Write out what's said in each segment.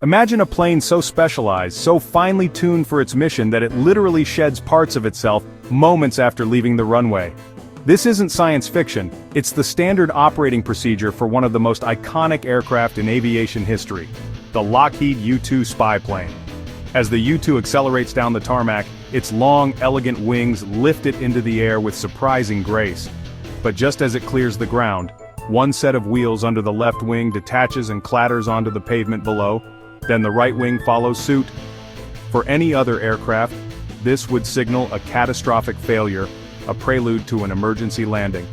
Imagine a plane so specialized, so finely tuned for its mission that it literally sheds parts of itself moments after leaving the runway. This isn't science fiction, it's the standard operating procedure for one of the most iconic aircraft in aviation history, the Lockheed U-2 spy plane. As the U-2 accelerates down the tarmac, its long, elegant wings lift it into the air with surprising grace. But just as it clears the ground, one set of wheels under the left wing detaches and clatters onto the pavement below, then the right wing follows suit. For any other aircraft, this would signal a catastrophic failure, a prelude to an emergency landing.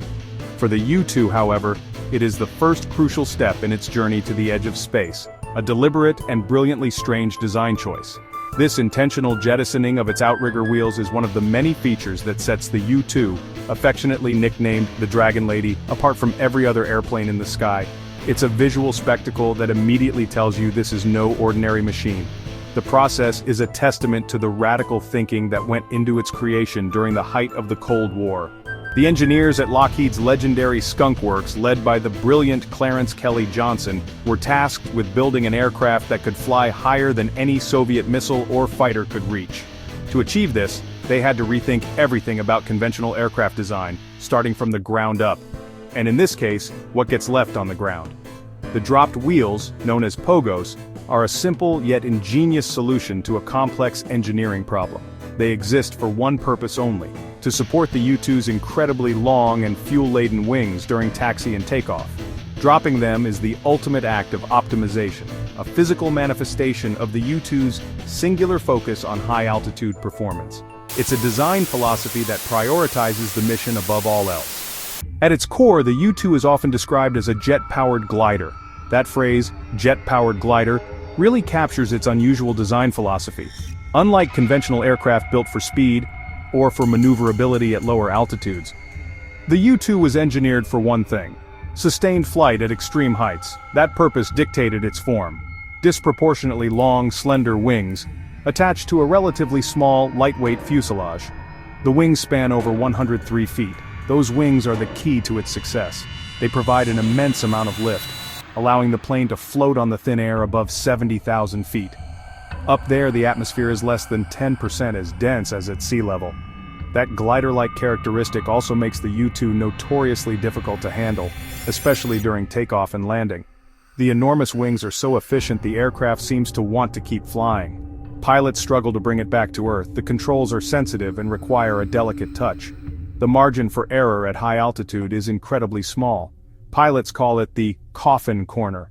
For the U-2, however, it is the first crucial step in its journey to the edge of space, a deliberate and brilliantly strange design choice. This intentional jettisoning of its outrigger wheels is one of the many features that sets the U-2, affectionately nicknamed the Dragon Lady, apart from every other airplane in the sky. It's a visual spectacle that immediately tells you this is no ordinary machine. The process is a testament to the radical thinking that went into its creation during the height of the Cold War. The engineers at Lockheed's legendary Skunk Works, led by the brilliant Clarence Kelly Johnson, were tasked with building an aircraft that could fly higher than any Soviet missile or fighter could reach. To achieve this, they had to rethink everything about conventional aircraft design, starting from the ground up. And in this case, what gets left on the ground. The dropped wheels, known as pogos, are a simple yet ingenious solution to a complex engineering problem. They exist for one purpose only: to support the U-2's incredibly long and fuel-laden wings during taxi and takeoff. Dropping them is the ultimate act of optimization, a physical manifestation of the U-2's singular focus on high-altitude performance. It's a design philosophy that prioritizes the mission above all else. At its core, the U-2 is often described as a jet-powered glider. That phrase, jet-powered glider, really captures its unusual design philosophy. Unlike conventional aircraft built for speed, or for maneuverability at lower altitudes, the U-2 was engineered for one thing: sustained flight at extreme heights. That purpose dictated its form. Disproportionately long, slender wings, attached to a relatively small, lightweight fuselage. The wings span over 103 feet. Those wings are the key to its success. They provide an immense amount of lift, allowing the plane to float on the thin air above 70,000 feet. Up there, the atmosphere is less than 10% as dense as at sea level. That glider-like characteristic also makes the U-2 notoriously difficult to handle, especially during takeoff and landing. The enormous wings are so efficient the aircraft seems to want to keep flying. Pilots struggle to bring it back to Earth. The controls are sensitive and require a delicate touch. The margin for error at high altitude is incredibly small. Pilots call it the coffin corner,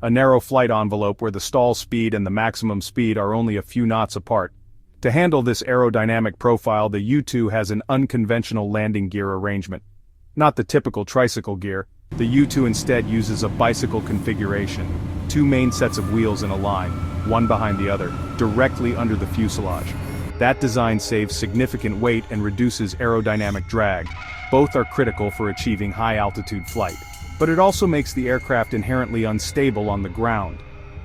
a narrow flight envelope where the stall speed and the maximum speed are only a few knots apart. To handle this aerodynamic profile, the U-2 has an unconventional landing gear arrangement. Not the typical tricycle gear, the U-2 instead uses a bicycle configuration, two main sets of wheels in a line, one behind the other, directly under the fuselage. That design saves significant weight and reduces aerodynamic drag. Both are critical for achieving high-altitude flight. But it also makes the aircraft inherently unstable on the ground.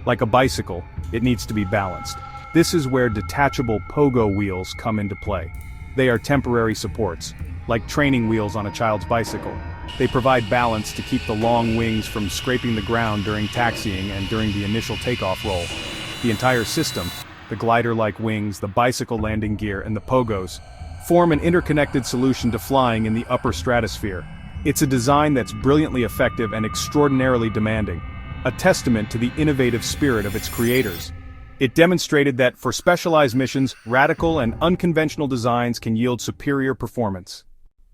Like a bicycle, it needs to be balanced. This is where detachable pogo wheels come into play. They are temporary supports, like training wheels on a child's bicycle. They provide balance to keep the long wings from scraping the ground during taxiing and during the initial takeoff roll. The entire system, the glider-like wings, the bicycle landing gear, and the pogos, form an interconnected solution to flying in the upper stratosphere. It's a design that's brilliantly effective and extraordinarily demanding, a testament to the innovative spirit of its creators. It demonstrated that for specialized missions, radical and unconventional designs can yield superior performance.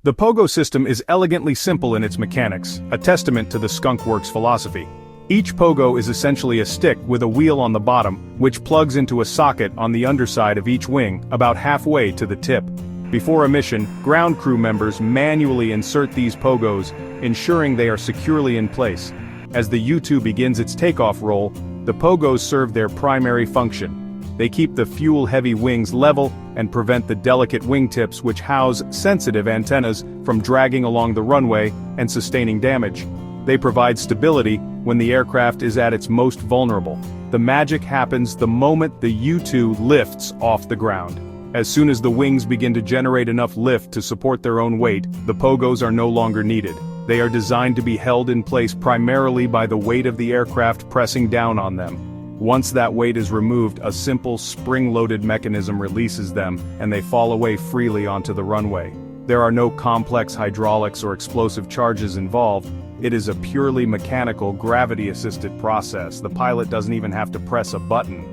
The pogo system is elegantly simple in its mechanics, a testament to the Skunk Works philosophy. Each pogo is essentially a stick with a wheel on the bottom, which plugs into a socket on the underside of each wing, about halfway to the tip. Before a mission, ground crew members manually insert these pogos, ensuring they are securely in place. As the U-2 begins its takeoff roll, the pogos serve their primary function. They keep the fuel-heavy wings level and prevent the delicate wingtips which house sensitive antennas from dragging along the runway and sustaining damage. They provide stability when the aircraft is at its most vulnerable. The magic happens the moment the U-2 lifts off the ground. As soon as the wings begin to generate enough lift to support their own weight, the pogos are no longer needed. They are designed to be held in place primarily by the weight of the aircraft pressing down on them. Once that weight is removed, a simple spring-loaded mechanism releases them, and they fall away freely onto the runway. There are no complex hydraulics or explosive charges involved. It is a purely mechanical, gravity-assisted process. The pilot doesn't even have to press a button.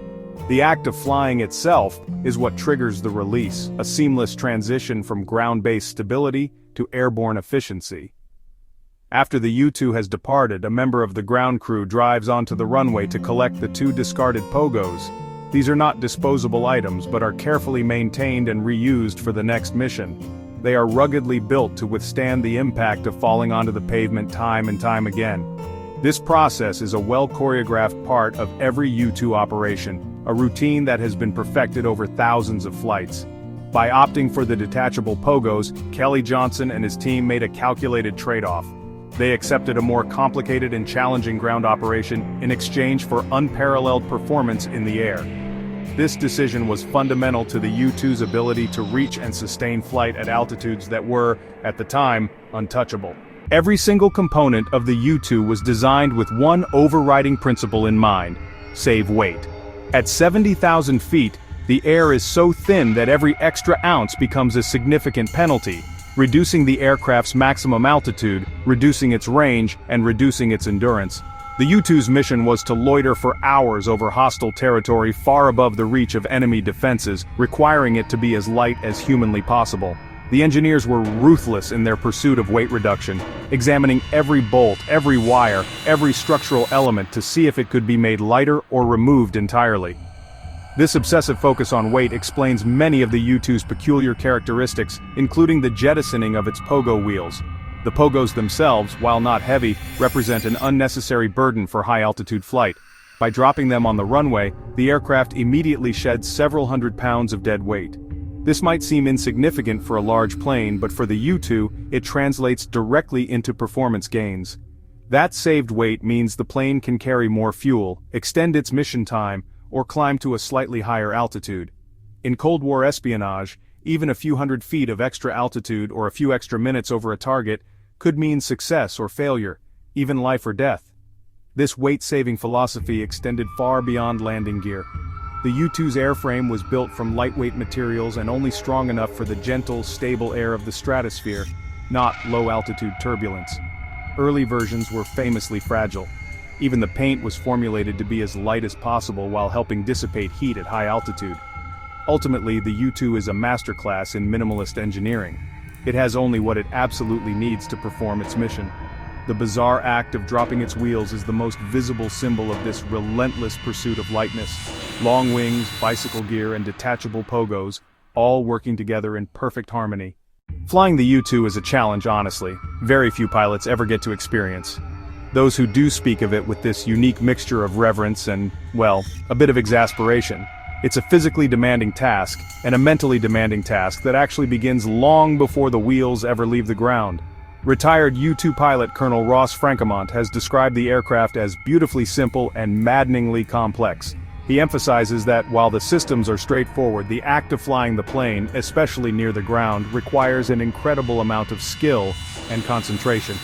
The act of flying itself is what triggers the release, a seamless transition from ground-based stability to airborne efficiency. After the U-2 has departed, a member of the ground crew drives onto the runway to collect the 2 discarded pogos. These are not disposable items but are carefully maintained and reused for the next mission. They are ruggedly built to withstand the impact of falling onto the pavement time and time again. This process is a well-choreographed part of every U-2 operation, a routine that has been perfected over thousands of flights. By opting for the detachable pogos, Kelly Johnson and his team made a calculated trade-off. They accepted a more complicated and challenging ground operation in exchange for unparalleled performance in the air. This decision was fundamental to the U-2's ability to reach and sustain flight at altitudes that were, at the time, untouchable. Every single component of the U-2 was designed with one overriding principle in mind: save weight. At 70,000 feet, the air is so thin that every extra ounce becomes a significant penalty, reducing the aircraft's maximum altitude, reducing its range, and reducing its endurance. The U-2's mission was to loiter for hours over hostile territory far above the reach of enemy defenses, requiring it to be as light as humanly possible. The engineers were ruthless in their pursuit of weight reduction, examining every bolt, every wire, every structural element to see if it could be made lighter or removed entirely. This obsessive focus on weight explains many of the U-2's peculiar characteristics, including the jettisoning of its pogo wheels. The pogos themselves, while not heavy, represent an unnecessary burden for high-altitude flight. By dropping them on the runway, the aircraft immediately sheds several hundred pounds of dead weight. This might seem insignificant for a large plane, but for the U-2, it translates directly into performance gains. That saved weight means the plane can carry more fuel, extend its mission time, or climb to a slightly higher altitude. In Cold War espionage, even a few hundred feet of extra altitude or a few extra minutes over a target could mean success or failure, even life or death. This weight-saving philosophy extended far beyond landing gear. The U-2's airframe was built from lightweight materials and only strong enough for the gentle, stable air of the stratosphere, not low-altitude turbulence. Early versions were famously fragile. Even the paint was formulated to be as light as possible while helping dissipate heat at high altitude. Ultimately, the U-2 is a masterclass in minimalist engineering. It has only what it absolutely needs to perform its mission. The bizarre act of dropping its wheels is the most visible symbol of this relentless pursuit of lightness. Long wings, bicycle gear, and detachable pogos, all working together in perfect harmony. Flying the U-2 is a challenge, honestly. Very few pilots ever get to experience. Those who do speak of it with this unique mixture of reverence and, well, a bit of exasperation. It's a physically demanding task, and a mentally demanding task that actually begins long before the wheels ever leave the ground. Retired U-2 pilot Colonel Ross Francomont has described the aircraft as beautifully simple and maddeningly complex. He emphasizes that while the systems are straightforward, the act of flying the plane, especially near the ground, requires an incredible amount of skill and concentration.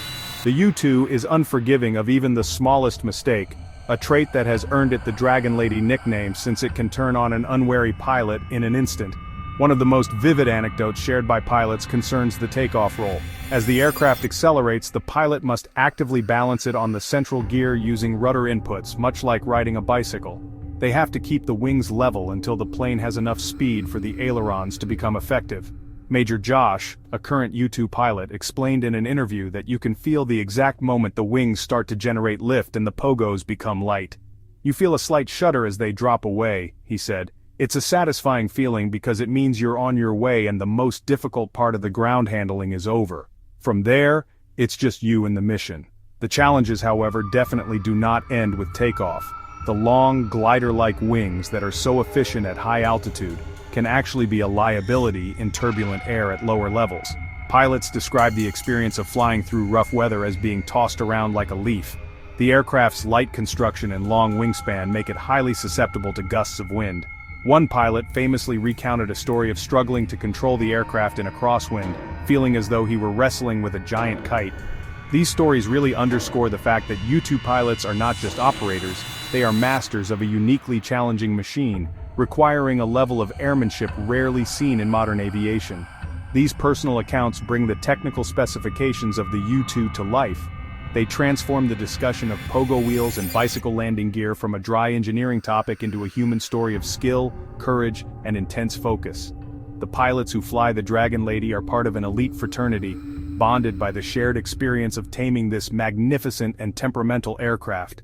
The U-2 is unforgiving of even the smallest mistake, a trait that has earned it the Dragon Lady nickname since it can turn on an unwary pilot in an instant. One of the most vivid anecdotes shared by pilots concerns the takeoff roll. As the aircraft accelerates, the pilot must actively balance it on the central gear using rudder inputs, much like riding a bicycle. They have to keep the wings level until the plane has enough speed for the ailerons to become effective. Major Josh, a current U-2 pilot, explained in an interview that you can feel the exact moment the wings start to generate lift and the pogos become light. You feel a slight shudder as they drop away, he said. It's a satisfying feeling because it means you're on your way and the most difficult part of the ground handling is over. From there, it's just you and the mission. The challenges, however, definitely do not end with takeoff. The long, glider-like wings that are so efficient at high altitude can actually be a liability in turbulent air at lower levels. Pilots describe the experience of flying through rough weather as being tossed around like a leaf. The aircraft's light construction and long wingspan make it highly susceptible to gusts of wind. One pilot famously recounted a story of struggling to control the aircraft in a crosswind, feeling as though he were wrestling with a giant kite. These stories really underscore the fact that U-2 pilots are not just operators, they are masters of a uniquely challenging machine, requiring a level of airmanship rarely seen in modern aviation. These personal accounts bring the technical specifications of the U-2 to life. They transform the discussion of pogo wheels and bicycle landing gear from a dry engineering topic into a human story of skill, courage, and intense focus. The pilots who fly the Dragon Lady are part of an elite fraternity, bonded by the shared experience of taming this magnificent and temperamental aircraft.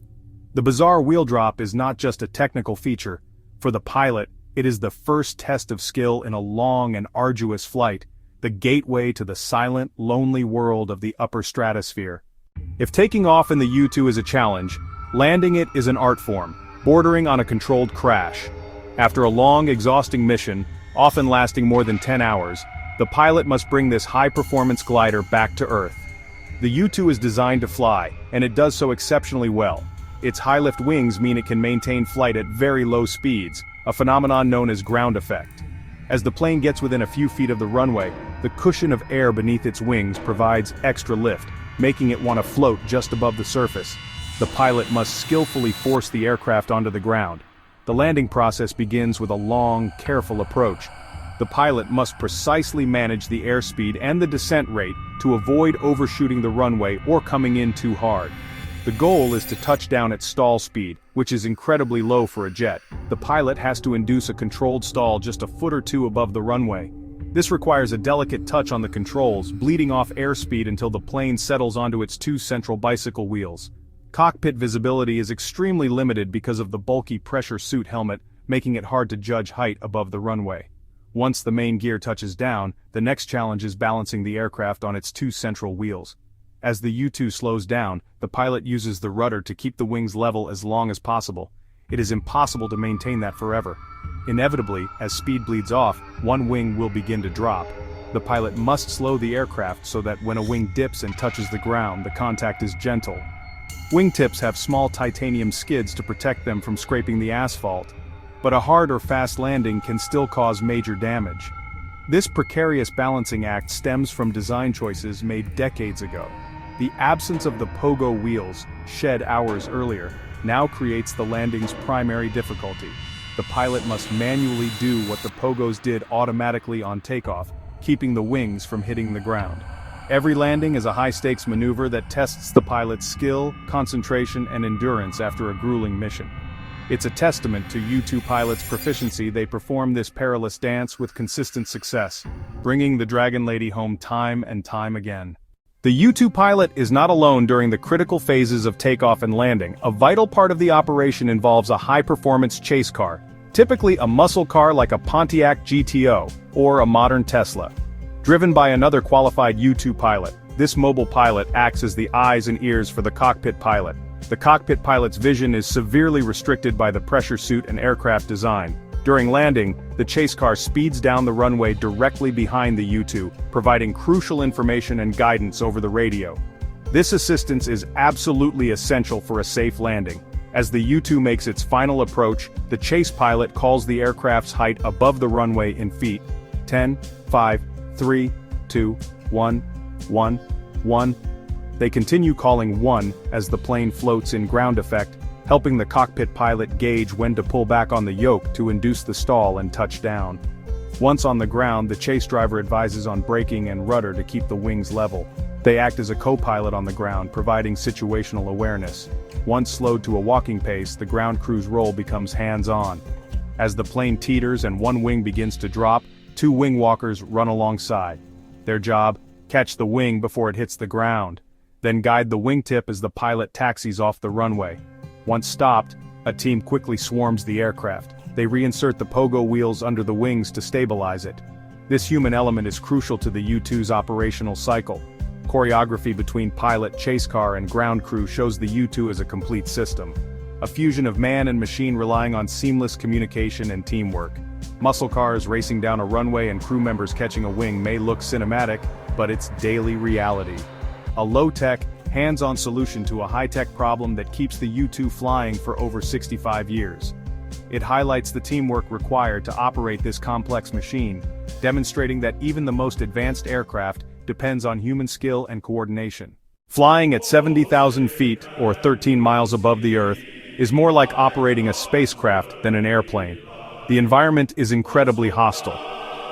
The bizarre wheel drop is not just a technical feature. For the pilot, it is the first test of skill in a long and arduous flight, the gateway to the silent, lonely world of the upper stratosphere. If taking off in the U-2 is a challenge, landing it is an art form, bordering on a controlled crash. After a long, exhausting mission, often lasting more than 10 hours, the pilot must bring this high-performance glider back to Earth. The U-2 is designed to fly, and it does so exceptionally well. Its high-lift wings mean it can maintain flight at very low speeds, a phenomenon known as ground effect. As the plane gets within a few feet of the runway, the cushion of air beneath its wings provides extra lift, making it want to float just above the surface. The pilot must skillfully force the aircraft onto the ground. The landing process begins with a long, careful approach. The pilot must precisely manage the airspeed and the descent rate to avoid overshooting the runway or coming in too hard. The goal is to touch down at stall speed, which is incredibly low for a jet. The pilot has to induce a controlled stall just a foot or two above the runway. This requires a delicate touch on the controls, bleeding off airspeed until the plane settles onto its two central bicycle wheels. Cockpit visibility is extremely limited because of the bulky pressure suit helmet, making it hard to judge height above the runway. Once the main gear touches down, the next challenge is balancing the aircraft on its two central wheels. As the U-2 slows down, the pilot uses the rudder to keep the wings level as long as possible. It is impossible to maintain that forever. Inevitably, as speed bleeds off, one wing will begin to drop. The pilot must slow the aircraft so that when a wing dips and touches the ground, the contact is gentle. Wingtips have small titanium skids to protect them from scraping the asphalt, but a hard or fast landing can still cause major damage. This precarious balancing act stems from design choices made decades ago. The absence of the pogo wheels, shed hours earlier, now creates the landing's primary difficulty. The pilot must manually do what the pogos did automatically on takeoff, keeping the wings from hitting the ground. Every landing is a high-stakes maneuver that tests the pilot's skill, concentration, and endurance after a grueling mission. It's a testament to U-2 pilots' proficiency they perform this perilous dance with consistent success, bringing the Dragon Lady home time and time again. The U-2 pilot is not alone during the critical phases of takeoff and landing. A vital part of the operation involves a high-performance chase car, typically a muscle car like a Pontiac GTO, or a modern Tesla. Driven by another qualified U-2 pilot, this mobile pilot acts as the eyes and ears for the cockpit pilot. The cockpit pilot's vision is severely restricted by the pressure suit and aircraft design. During landing, the chase car speeds down the runway directly behind the U-2, providing crucial information and guidance over the radio. This assistance is absolutely essential for a safe landing. As the U-2 makes its final approach, the chase pilot calls the aircraft's height above the runway in feet. 10, 5, 3, 2, 1, 1, 1. They continue calling 1 as the plane floats in ground effect, helping the cockpit pilot gauge when to pull back on the yoke to induce the stall and touch down. Once on the ground, the chase driver advises on braking and rudder to keep the wings level. They act as a co-pilot on the ground, providing situational awareness. Once slowed to a walking pace, the ground crew's role becomes hands-on. As the plane teeters and one wing begins to drop, two wing walkers run alongside. Their job, catch the wing before it hits the ground. Then guide the wingtip as the pilot taxis off the runway. Once stopped, a team quickly swarms the aircraft. They reinsert the pogo wheels under the wings to stabilize it. This human element is crucial to the U-2's operational cycle. Choreography between pilot, chase car, and ground crew shows the U-2 as a complete system. A fusion of man and machine relying on seamless communication and teamwork. Muscle cars racing down a runway and crew members catching a wing may look cinematic, but it's daily reality. A low-tech, hands-on solution to a high-tech problem that keeps the U-2 flying for over 65 years. It highlights the teamwork required to operate this complex machine, demonstrating that even the most advanced aircraft depends on human skill and coordination. Flying at 70,000 feet, or 13 miles above the Earth, is more like operating a spacecraft than an airplane. The environment is incredibly hostile.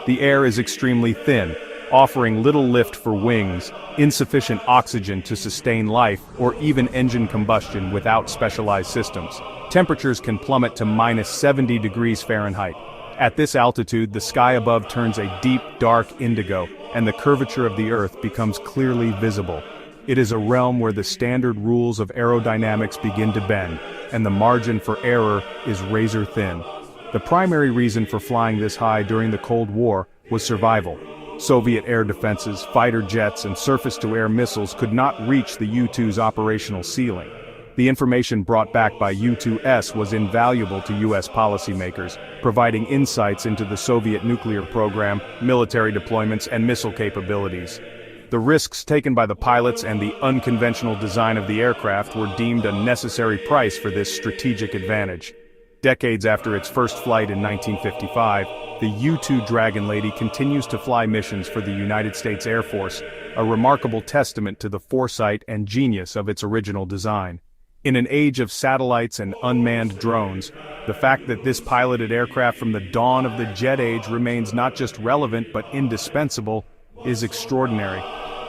The air is extremely thin, offering little lift for wings, insufficient oxygen to sustain life, or even engine combustion without specialized systems. Temperatures can plummet to -70 degrees Fahrenheit. At this altitude, the sky above turns a deep, dark indigo, and the curvature of the Earth becomes clearly visible. It is a realm where the standard rules of aerodynamics begin to bend, and the margin for error is razor thin. The primary reason for flying this high during the Cold War was survival. Soviet air defenses, fighter jets, and surface-to-air missiles could not reach the U-2's operational ceiling. The information brought back by U-2S was invaluable to U.S. policymakers, providing insights into the Soviet nuclear program, military deployments, and missile capabilities. The risks taken by the pilots and the unconventional design of the aircraft were deemed a necessary price for this strategic advantage. Decades after its first flight in 1955, the U-2 Dragon Lady continues to fly missions for the United States Air Force, a remarkable testament to the foresight and genius of its original design. In an age of satellites and unmanned drones, the fact that this piloted aircraft from the dawn of the jet age remains not just relevant but indispensable is extraordinary.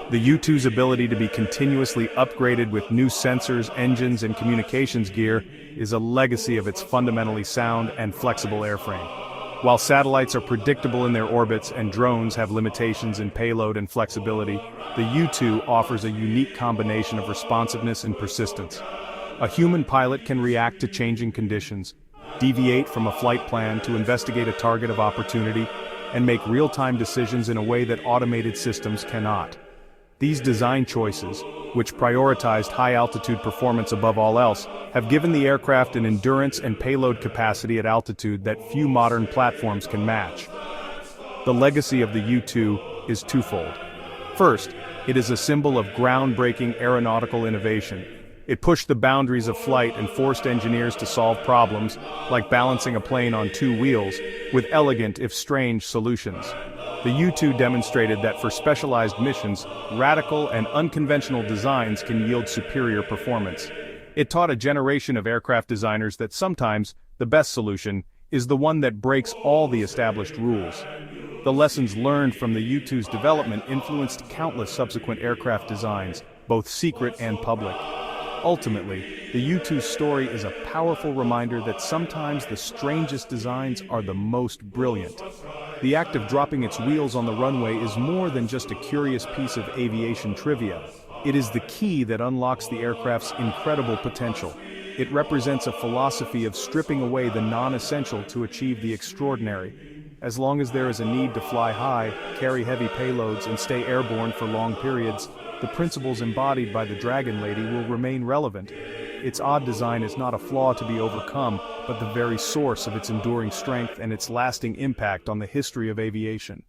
The U-2's ability to be continuously upgraded with new sensors, engines, and communications gear is a legacy of its fundamentally sound and flexible airframe. While satellites are predictable in their orbits and drones have limitations in payload and flexibility, the U-2 offers a unique combination of responsiveness and persistence. A human pilot can react to changing conditions, deviate from a flight plan to investigate a target of opportunity, and make real-time decisions in a way that automated systems cannot. These design choices, which prioritized high-altitude performance above all else, have given the aircraft an endurance and payload capacity at altitude that few modern platforms can match. The legacy of the U-2 is twofold. First, it is a symbol of groundbreaking aeronautical innovation. It pushed the boundaries of flight and forced engineers to solve problems, like balancing a plane on two wheels, with elegant if strange solutions. The U-2 demonstrated that for specialized missions, radical and unconventional designs can yield superior performance. It taught a generation of aircraft designers that sometimes, the best solution, is the one that breaks all the established rules. The lessons learned from the U-2's development influenced countless subsequent aircraft designs, both secret and public. Ultimately, the U-2's story is a powerful reminder that sometimes the strangest designs are the most brilliant. The act of dropping its wheels on the runway is more than just a curious piece of aviation trivia. It is the key that unlocks the aircraft's incredible potential. It represents a philosophy of stripping away the non-essential to achieve the extraordinary. As long as there is a need to fly high, carry heavy payloads, and stay airborne for long periods, the principles embodied by the Dragon Lady will remain relevant. Its odd design is not a flaw to be overcome, but the very source of its enduring strength and its lasting impact on the history of aviation.